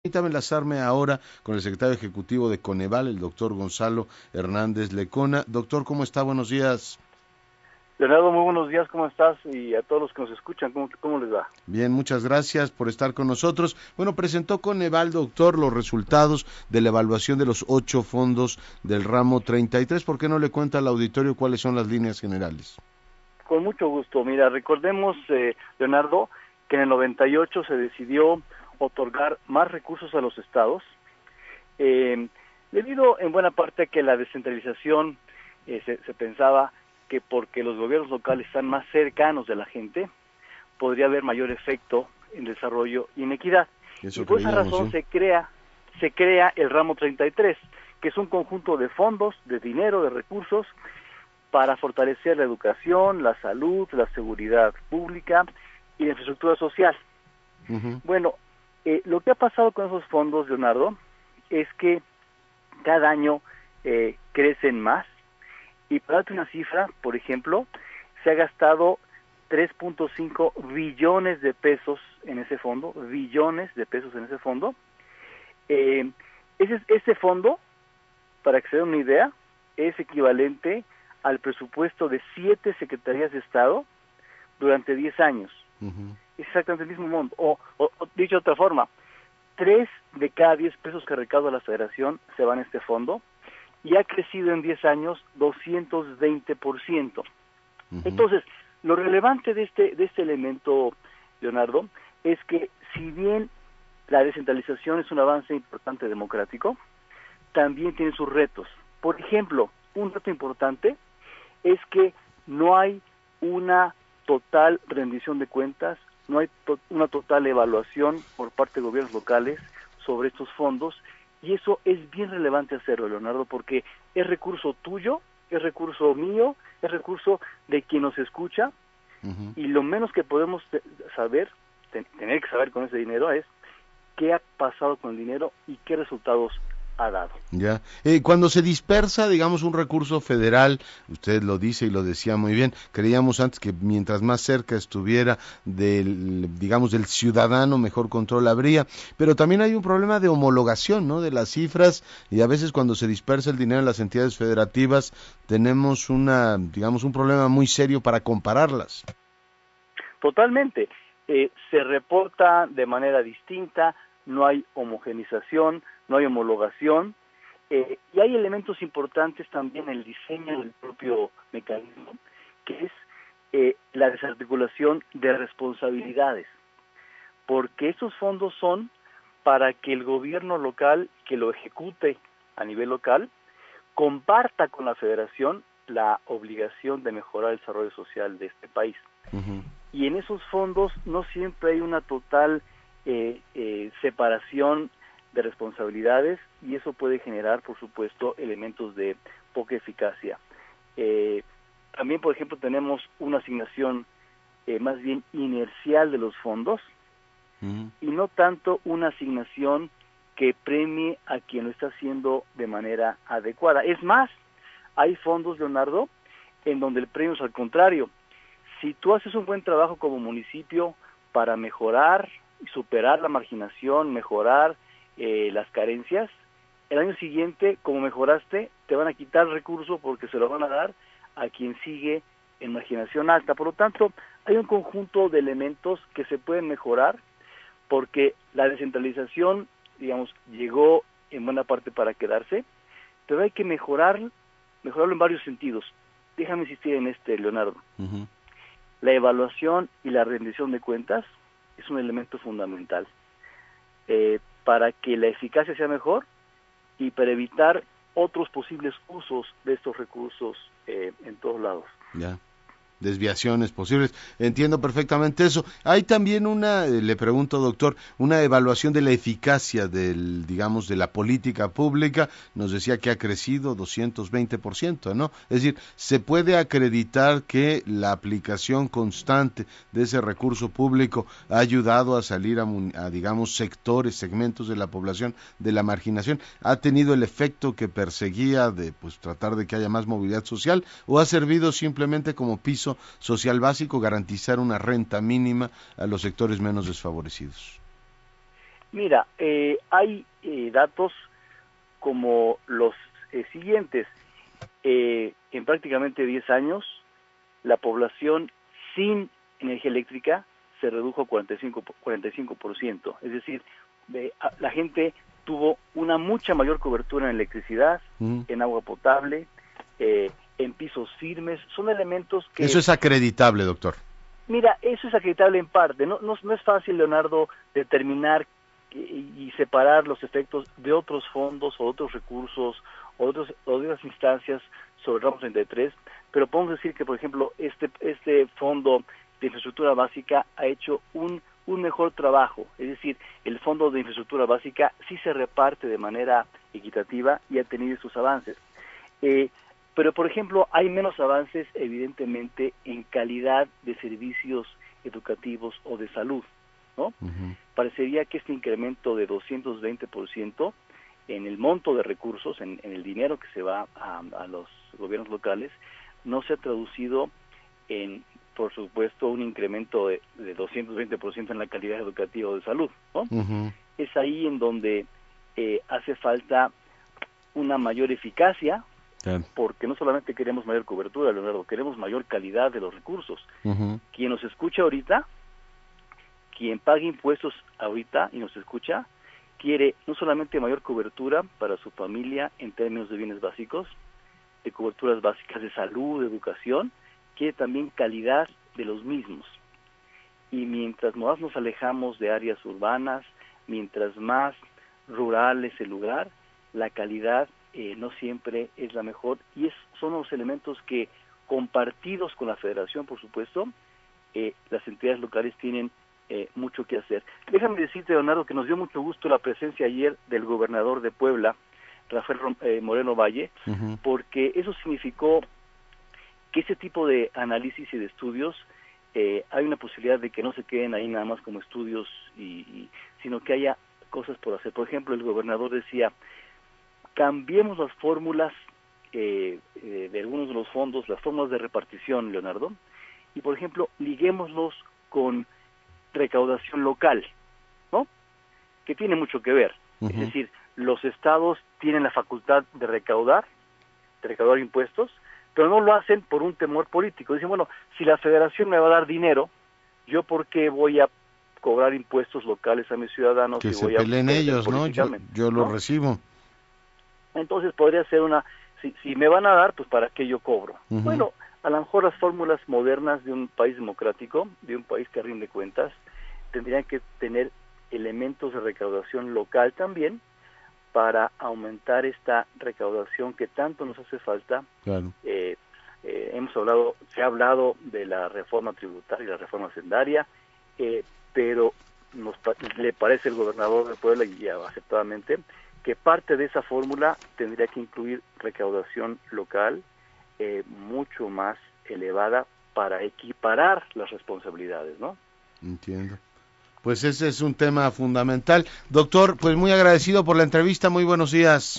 Permítame enlazarme ahora con el secretario ejecutivo de Coneval, el doctor Gonzalo Hernández Lecona. Doctor, ¿cómo está? Buenos días. Leonardo, muy buenos días, ¿cómo estás? Y a todos los que nos escuchan, ¿cómo les va? Bien, muchas gracias por estar con nosotros. Bueno, presentó Coneval, doctor, los resultados de la evaluación de los 8 fondos del ramo 33. ¿Por qué no le cuenta al auditorio cuáles son las líneas generales? Con mucho gusto. Mira, recordemos, Leonardo, que en el 98 se decidió otorgar más recursos a los estados, debido en buena parte a que la descentralización se pensaba que porque los gobiernos locales están más cercanos de la gente, podría haber mayor efecto en desarrollo y en equidad. Eso Y por esa creíamos, razón ¿sí? se crea el ramo 33, que es un conjunto de fondos, de dinero, de recursos, para fortalecer la educación, la salud, la seguridad pública y la infraestructura social. Uh-huh. Bueno, lo que ha pasado con esos fondos, Leonardo, es que cada año crecen más, y para darte una cifra, por ejemplo, se ha gastado 3.5 billones de pesos en ese fondo, billones de pesos en ese fondo. Ese fondo, para que se den una idea, es equivalente al presupuesto de 7 secretarías de Estado durante 10 años. Uh-huh. Es exactamente el mismo monto. O dicho de otra forma, 3 de cada 10 pesos que recauda la Federación se van a este fondo, y ha crecido en 10 años 220%. Uh-huh. Entonces, lo relevante de este elemento, Leonardo, es que si bien la descentralización es un avance importante democrático, también tiene sus retos. Por ejemplo, un reto importante es que no hay una total rendición de cuentas, no hay una total evaluación por parte de gobiernos locales sobre estos fondos, y eso es bien relevante hacerlo, Leonardo, porque es recurso tuyo, es recurso mío, es recurso de quien nos escucha, Uh-huh. y lo menos que podemos tener que saber con ese dinero es qué ha pasado con el dinero y qué resultados ha dado. Ya. Cuando se dispersa, digamos, un recurso federal, usted lo dice y lo decía muy bien, creíamos antes que mientras más cerca estuviera digamos, del ciudadano, mejor control habría, pero también hay un problema de homologación, ¿no? De las cifras, y a veces cuando se dispersa el dinero en las entidades federativas, tenemos digamos, un problema muy serio para compararlas. Totalmente. Se reporta de manera distinta, no hay homogenización, no hay homologación, y hay elementos importantes también en el diseño del propio mecanismo, que es la desarticulación de responsabilidades, porque esos fondos son para que el gobierno local que lo ejecute a nivel local comparta con la federación la obligación de mejorar el desarrollo social de este país. Uh-huh. Y en esos fondos no siempre hay una total separación de responsabilidades, y eso puede generar, por supuesto, elementos de poca eficacia. También, por ejemplo, tenemos una asignación más bien inercial de los fondos, Uh-huh. y no tanto una asignación que premie a quien lo está haciendo de manera adecuada. Es más, hay fondos, Leonardo, en donde el premio es al contrario. Si tú haces un buen trabajo como municipio para mejorar y superar la marginación, mejorar las carencias, el año siguiente, como mejoraste, te van a quitar el recurso porque se lo van a dar a quien sigue en marginación alta. Por lo tanto, hay un conjunto de elementos que se pueden mejorar, porque la descentralización, digamos, llegó en buena parte para quedarse, pero hay que mejorarlo en varios sentidos. Déjame insistir en Leonardo. Uh-huh. La evaluación y la rendición de cuentas es un elemento fundamental para que la eficacia sea mejor y para evitar otros posibles usos de estos recursos en todos lados. Ya. Desviaciones posibles. Entiendo perfectamente eso. Hay también le pregunto, doctor, una evaluación de la eficacia digamos, de la política pública. Nos decía que ha crecido 220%, ¿no? Es decir, ¿se puede acreditar que la aplicación constante de ese recurso público ha ayudado a salir digamos, segmentos de la población de la marginación? ¿Ha tenido el efecto que perseguía de, pues, tratar de que haya más movilidad social, o ha servido simplemente como piso social básico, garantizar una renta mínima a los sectores menos desfavorecidos? Mira, hay datos como los siguientes. En prácticamente 10 años, la población sin energía eléctrica se redujo 45%. Es decir, la gente tuvo una mucha mayor cobertura en electricidad, en agua potable, en pisos firmes. Son elementos que... Eso es acreditable, doctor. Mira, eso es acreditable en parte. No es fácil, Leonardo, determinar y separar los efectos de otros fondos o otros recursos o de otras instancias sobre el ramo 33, pero podemos decir que, por ejemplo, este fondo de infraestructura básica ha hecho un mejor trabajo. Es decir, el fondo de infraestructura básica sí se reparte de manera equitativa y ha tenido sus avances. Pero, por ejemplo, hay menos avances, evidentemente, en calidad de servicios educativos o de salud, ¿no? Parecería que este incremento de 220% en el monto de recursos, en el dinero que se va a los gobiernos locales, no se ha traducido en, por supuesto, un incremento de 220% en la calidad educativa o de salud, ¿no? Es ahí en donde hace falta una mayor eficacia, porque no solamente queremos mayor cobertura, Leonardo, queremos mayor calidad de los recursos. Quien nos escucha ahorita, quien paga impuestos ahorita y nos escucha, quiere no solamente mayor cobertura para su familia en términos de bienes básicos, de coberturas básicas de salud, de educación, quiere también calidad de los mismos. Y mientras más nos alejamos de áreas urbanas, mientras más rural es el lugar, la calidad no siempre es la mejor, y son los elementos que, compartidos con la Federación, por supuesto, las entidades locales tienen mucho que hacer. Déjame decirte, Leonardo, que nos dio mucho gusto la presencia ayer del gobernador de Puebla, Rafael Moreno Valle, porque eso significó que ese tipo de análisis y de estudios, hay una posibilidad de que no se queden ahí nada más como estudios, sino que haya cosas por hacer. Por ejemplo, el gobernador decía, cambiemos las fórmulas de algunos de los fondos, las fórmulas de repartición, Leonardo, y por ejemplo, liguémoslos con recaudación local, ¿no? Que tiene mucho que ver. Es decir, los estados tienen la facultad de recaudar impuestos, pero no lo hacen por un temor político. Dicen, bueno, si la federación me va a dar dinero, ¿yo por qué voy a cobrar impuestos locales a mis ciudadanos? Que se peleen ellos, ¿no? Yo lo recibo. Entonces podría ser si me van a dar, pues ¿para qué yo cobro? Bueno, a lo mejor las fórmulas modernas de un país democrático, de un país que rinde cuentas, tendrían que tener elementos de recaudación local también, para aumentar esta recaudación que tanto nos hace falta. Claro. Se ha hablado de la reforma tributaria y la reforma hacendaria, pero le parece al gobernador de Puebla, y aceptadamente, que parte de esa fórmula tendría que incluir recaudación local mucho más elevada para equiparar las responsabilidades, ¿no? Entiendo. Pues ese es un tema fundamental. Doctor, pues muy agradecido por la entrevista, muy buenos días.